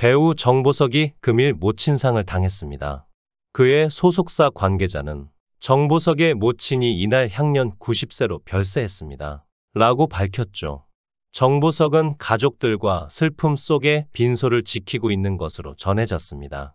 배우 정보석이 금일 모친상을 당했습니다. 그의 소속사 관계자는 정보석의 모친이 이날 향년 90세로 별세했습니다. 라고 밝혔죠. 정보석은 가족들과 슬픔 속에 빈소를 지키고 있는 것으로 전해졌습니다.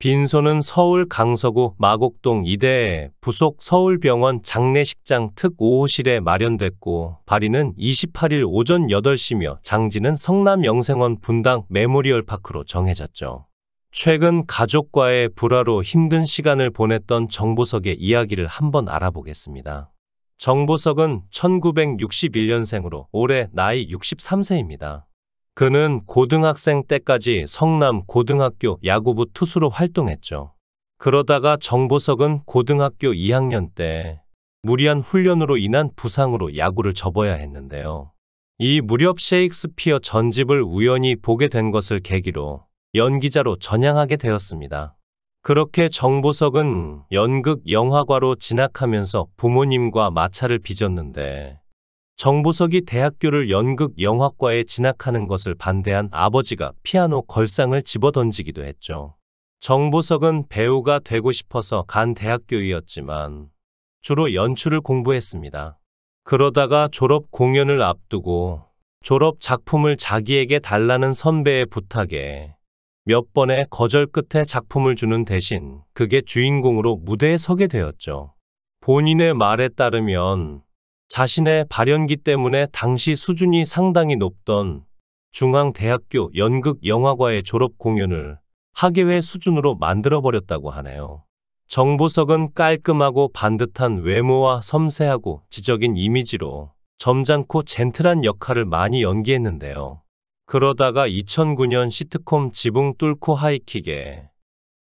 빈소는 서울 강서구 마곡동 이대에 부속 서울병원 장례식장 특 5호실에 마련됐고 발인은 28일 오전 8시며 장지는 성남 영생원 분당 메모리얼 파크로 정해졌죠. 최근 가족과의 불화로 힘든 시간을 보냈던 정보석의 이야기를 한번 알아보겠습니다. 정보석은 1961년생으로 올해 나이 63세입니다. 그는 고등학생 때까지 성남 고등학교 야구부 투수로 활동했죠. 그러다가 정보석은 고등학교 2학년 때 무리한 훈련으로 인한 부상으로 야구를 접어야 했는데요. 이 무렵 셰익스피어 전집을 우연히 보게 된 것을 계기로 연기자로 전향하게 되었습니다. 그렇게 정보석은 연극 영화과로 진학하면서 부모님과 마찰을 빚었는데 정보석이 대학교를 연극 영화과에 진학하는 것을 반대한 아버지가 피아노 걸상을 집어던지기도 했죠. 정보석은 배우가 되고 싶어서 간 대학교이었지만 주로 연출을 공부했습니다. 그러다가 졸업 공연을 앞두고 졸업 작품을 자기에게 달라는 선배의 부탁에 몇 번의 거절 끝에 작품을 주는 대신 그게 주인공으로 무대에 서게 되었죠. 본인의 말에 따르면 자신의 발연기 때문에 당시 수준이 상당히 높던 중앙대학교 연극영화과의 졸업 공연을 학예회 수준으로 만들어버렸다고 하네요. 정보석은 깔끔하고 반듯한 외모와 섬세하고 지적인 이미지로 점잖고 젠틀한 역할을 많이 연기했는데요. 그러다가 2009년 시트콤 지붕 뚫고 하이킥에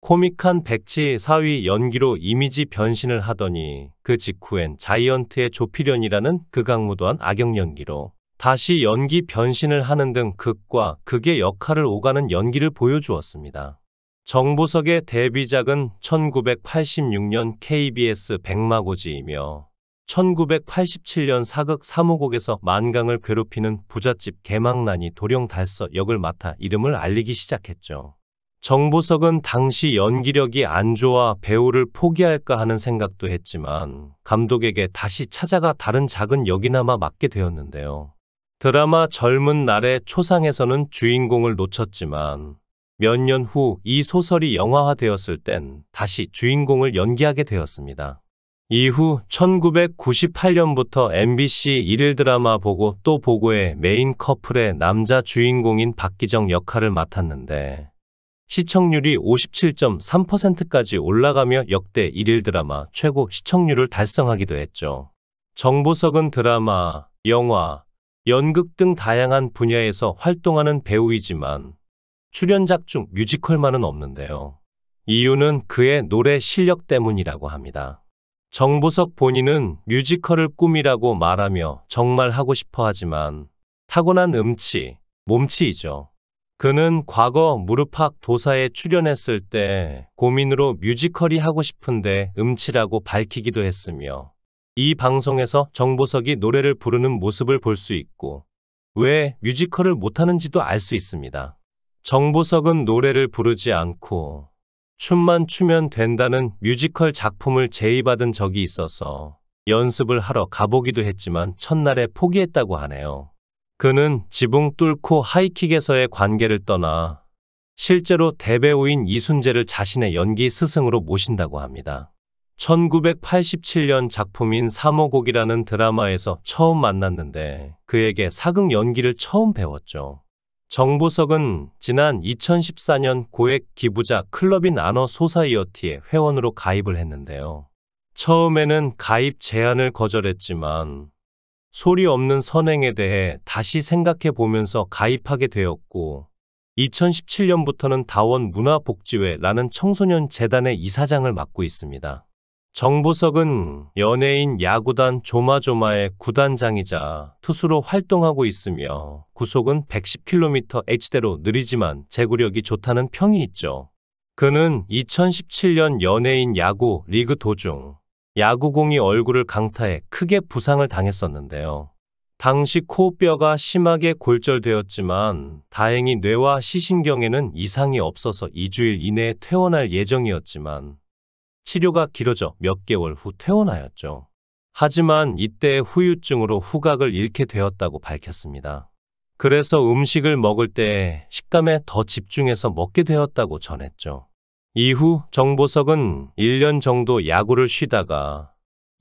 코믹한 백치 사위 연기로 이미지 변신을 하더니 그 직후엔 자이언트의 조필연이라는 극악무도한 악역 연기로 다시 연기 변신을 하는 등 극과 극의 역할을 오가는 연기를 보여주었습니다. 정보석의 데뷔작은 1986년 KBS 백마고지이며 1987년 사극 3호곡에서 만강을 괴롭히는 부잣집 개망난이 도룡달서 역을 맡아 이름을 알리기 시작했죠. 정보석은 당시 연기력이 안 좋아 배우를 포기할까 하는 생각도 했지만 감독에게 다시 찾아가 다른 작은 역이나마 맡게 되었는데요. 드라마 젊은 날의 초상에서는 주인공을 놓쳤지만 몇 년 후 이 소설이 영화화되었을 땐 다시 주인공을 연기하게 되었습니다. 이후 1998년부터 MBC 일일 드라마 보고 또 보고의 메인 커플의 남자 주인공인 박기정 역할을 맡았는데 시청률이 57.3%까지 올라가며 역대 일일 드라마 최고 시청률을 달성하기도 했죠. 정보석은 드라마, 영화, 연극 등 다양한 분야에서 활동하는 배우이지만 출연작 중 뮤지컬만은 없는데요. 이유는 그의 노래 실력 때문이라고 합니다. 정보석 본인은 뮤지컬을 꿈이라고 말하며 정말 하고 싶어 하지만 타고난 음치, 몸치이죠. 그는 과거 무릎팍 도사에 출연했을 때 고민으로 뮤지컬이 하고 싶은데 음치라고 밝히기도 했으며 이 방송에서 정보석이 노래를 부르는 모습을 볼 수 있고 왜 뮤지컬을 못하는지도 알 수 있습니다. 정보석은 노래를 부르지 않고 춤만 추면 된다는 뮤지컬 작품을 제의받은 적이 있어서 연습을 하러 가보기도 했지만 첫날에 포기했다고 하네요. 그는 지붕 뚫고 하이킥에서의 관계를 떠나 실제로 대배우인 이순재를 자신의 연기 스승으로 모신다고 합니다. 1987년 작품인 3호곡이라는 드라마에서 처음 만났는데 그에게 사극 연기를 처음 배웠죠. 정보석은 지난 2014년 고액 기부자 클럽인 아너 소사이어티에 회원으로 가입을 했는데요. 처음에는 가입 제안을 거절했지만 소리 없는 선행에 대해 다시 생각해 보면서 가입하게 되었고 2017년부터는 다원 문화복지회라는 청소년 재단의 이사장을 맡고 있습니다. 정보석은 연예인 야구단 조마조마의 구단장이자 투수로 활동하고 있으며 구속은 110km/h대로 느리지만 제구력이 좋다는 평이 있죠. 그는 2017년 연예인 야구 리그 도중 야구공이 얼굴을 강타해 크게 부상을 당했었는데요. 당시 코뼈가 심하게 골절되었지만 다행히 뇌와 시신경에는 이상이 없어서 2주일 이내에 퇴원할 예정이었지만 치료가 길어져 몇 개월 후 퇴원하였죠. 하지만 이때 후유증으로 후각을 잃게 되었다고 밝혔습니다. 그래서 음식을 먹을 때 식감에 더 집중해서 먹게 되었다고 전했죠. 이후 정보석은 1년 정도 야구를 쉬다가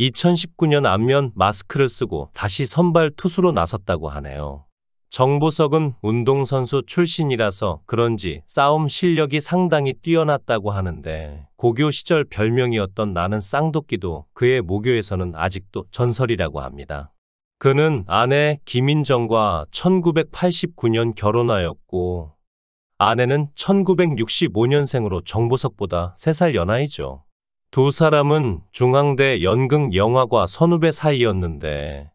2019년 안면 마스크를 쓰고 다시 선발 투수로 나섰다고 하네요. 정보석은 운동선수 출신이라서 그런지 싸움 실력이 상당히 뛰어났다고 하는데 고교 시절 별명이었던 나는 쌍도끼도 그의 모교에서는 아직도 전설이라고 합니다. 그는 아내 김인정과 1989년 결혼하였고 아내는 1965년생으로 정보석보다 3살 연하이죠. 두 사람은 중앙대 연극영화과 선후배 사이였는데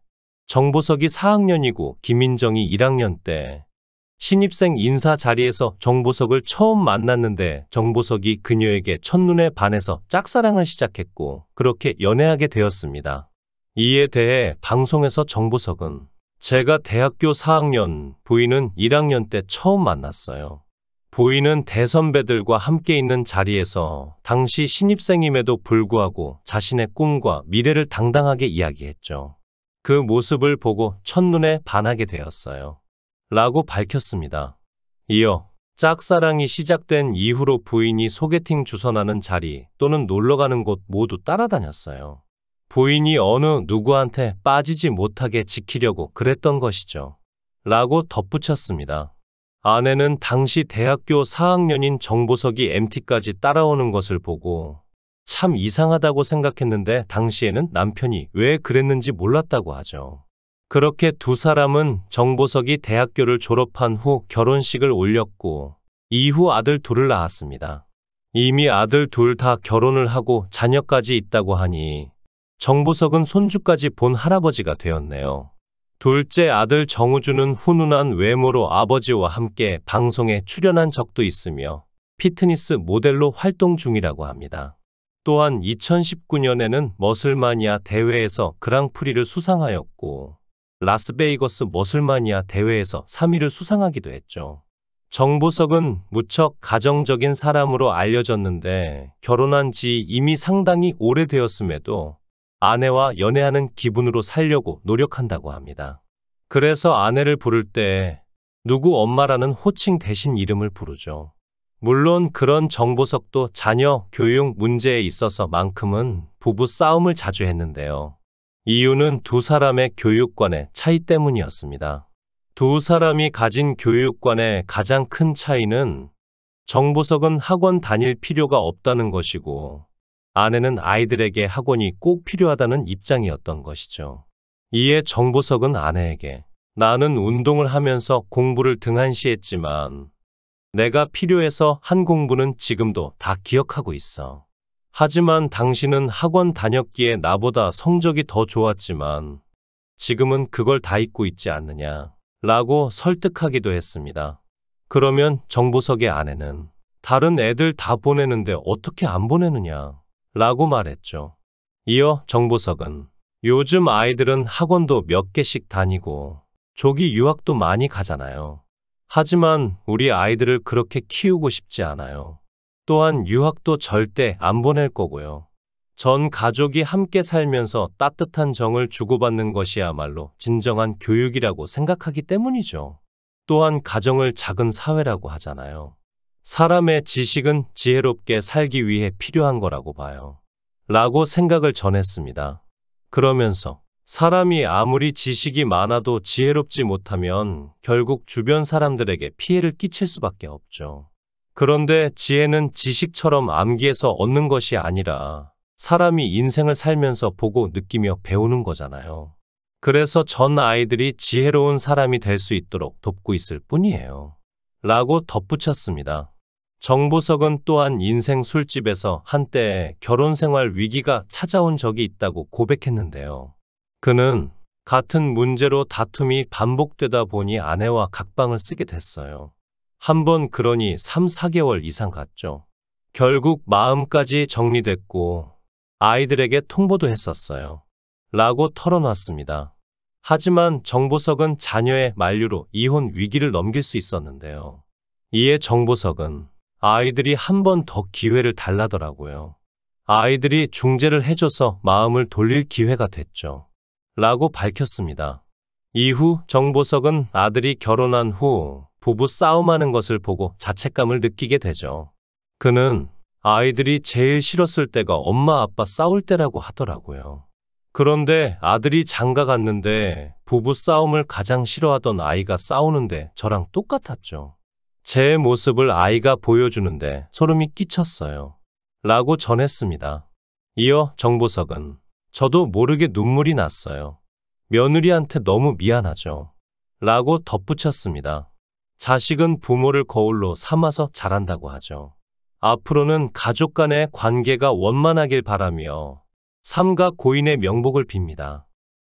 정보석이 4학년이고 김인정이 1학년 때 신입생 인사 자리에서 정보석을 처음 만났는데 정보석이 그녀에게 첫눈에 반해서 짝사랑을 시작했고 그렇게 연애하게 되었습니다. 이에 대해 방송에서 정보석은 제가 대학교 4학년, 부인은 1학년 때 처음 만났어요. 부인은 대선배들과 함께 있는 자리에서 당시 신입생임에도 불구하고 자신의 꿈과 미래를 당당하게 이야기했죠. 그 모습을 보고 첫눈에 반하게 되었어요. 라고 밝혔습니다. 이어 짝사랑이 시작된 이후로 부인이 소개팅 주선하는 자리 또는 놀러가는 곳 모두 따라다녔어요. 부인이 어느 누구한테 빠지지 못하게 지키려고 그랬던 것이죠. 라고 덧붙였습니다. 아내는 당시 대학교 4학년인 정보석이 MT까지 따라오는 것을 보고 참 이상하다고 생각했는데 당시에는 남편이 왜 그랬는지 몰랐다고 하죠. 그렇게 두 사람은 정보석이 대학교를 졸업한 후 결혼식을 올렸고 이후 아들 둘을 낳았습니다. 이미 아들 둘 다 결혼을 하고 자녀까지 있다고 하니 정보석은 손주까지 본 할아버지가 되었네요. 둘째 아들 정우주는 훈훈한 외모로 아버지와 함께 방송에 출연한 적도 있으며 피트니스 모델로 활동 중이라고 합니다. 또한 2019년에는 머슬마니아 대회에서 그랑프리를 수상하였고 라스베이거스 머슬마니아 대회에서 3위를 수상하기도 했죠. 정보석은 무척 가정적인 사람으로 알려졌는데 결혼한 지 이미 상당히 오래되었음에도 아내와 연애하는 기분으로 살려고 노력한다고 합니다. 그래서 아내를 부를 때 누구 엄마라는 호칭 대신 이름을 부르죠. 물론 그런 정보석도 자녀 교육 문제에 있어서만큼은 부부 싸움을 자주 했는데요. 이유는 두 사람의 교육관의 차이 때문이었습니다. 두 사람이 가진 교육관의 가장 큰 차이는 정보석은 학원 다닐 필요가 없다는 것이고 아내는 아이들에게 학원이 꼭 필요하다는 입장이었던 것이죠. 이에 정보석은 아내에게 나는 운동을 하면서 공부를 등한시했지만 내가 필요해서 한 공부는 지금도 다 기억하고 있어. 하지만 당신은 학원 다녔기에 나보다 성적이 더 좋았지만 지금은 그걸 다 잊고 있지 않느냐 라고 설득하기도 했습니다. 그러면 정보석의 아내는 다른 애들 다 보내는데 어떻게 안 보내느냐 라고 말했죠. 이어 정보석은 요즘 아이들은 학원도 몇 개씩 다니고 조기 유학도 많이 가잖아요. 하지만 우리 아이들을 그렇게 키우고 싶지 않아요. 또한 유학도 절대 안 보낼 거고요. 전 가족이 함께 살면서 따뜻한 정을 주고받는 것이야말로 진정한 교육이라고 생각하기 때문이죠. 또한 가정을 작은 사회라고 하잖아요. 사람의 지식은 지혜롭게 살기 위해 필요한 거라고 봐요. 라고 생각을 전했습니다. 그러면서 사람이 아무리 지식이 많아도 지혜롭지 못하면 결국 주변 사람들에게 피해를 끼칠 수밖에 없죠. 그런데 지혜는 지식처럼 암기해서 얻는 것이 아니라 사람이 인생을 살면서 보고 느끼며 배우는 거잖아요. 그래서 전 아이들이 지혜로운 사람이 될 수 있도록 돕고 있을 뿐이에요. 라고 덧붙였습니다. 정보석은 또한 인생 술집에서 한때 결혼생활 위기가 찾아온 적이 있다고 고백했는데요. 그는 같은 문제로 다툼이 반복되다 보니 아내와 각방을 쓰게 됐어요. 한 번 그러니 3, 4개월 이상 갔죠. 결국 마음까지 정리됐고 아이들에게 통보도 했었어요. 라고 털어놨습니다. 하지만 정보석은 자녀의 만류로 이혼 위기를 넘길 수 있었는데요. 이에 정보석은 아이들이 한 번 더 기회를 달라더라고요. 아이들이 중재를 해줘서 마음을 돌릴 기회가 됐죠. 라고 밝혔습니다. 이후 정보석은 아들이 결혼한 후 부부 싸움하는 것을 보고 자책감을 느끼게 되죠. 그는 아이들이 제일 싫었을 때가 엄마 아빠 싸울 때라고 하더라고요. 그런데 아들이 장가 갔는데 부부 싸움을 가장 싫어하던 아이가 싸우는데 저랑 똑같았죠. 제 모습을 아이가 보여주는데 소름이 끼쳤어요. 라고 전했습니다. 이어 정보석은 저도 모르게 눈물이 났어요. 며느리한테 너무 미안하죠. 라고 덧붙였습니다. 자식은 부모를 거울로 삼아서 자란다고 하죠. 앞으로는 가족 간의 관계가 원만하길 바라며 삼가 고인의 명복을 빕니다.